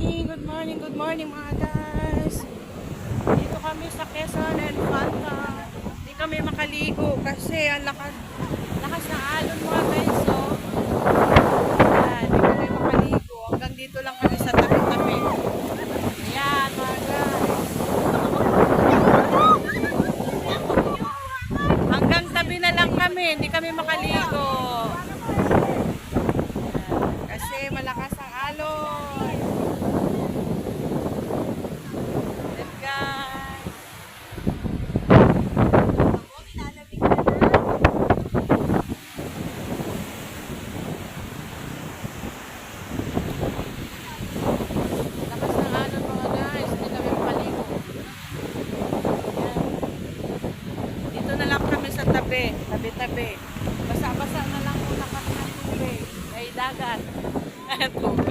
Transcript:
good morning mga guys. Dito kami sa Quezon and Fanta. Hindi kami makaligo kasi ang lakas ng alon mga guys. So, ayan, hindi kami makaligo. Hanggang dito lang kami sa tabi-tabi. Ayan mga guys. Hanggang tabi na lang kami, hindi kami makaligo. Ayan, kasi malakas ang alon. Tabi-tabi. Basa-basa na lang muna kami ng tubig. Ay, dagat. Tubig.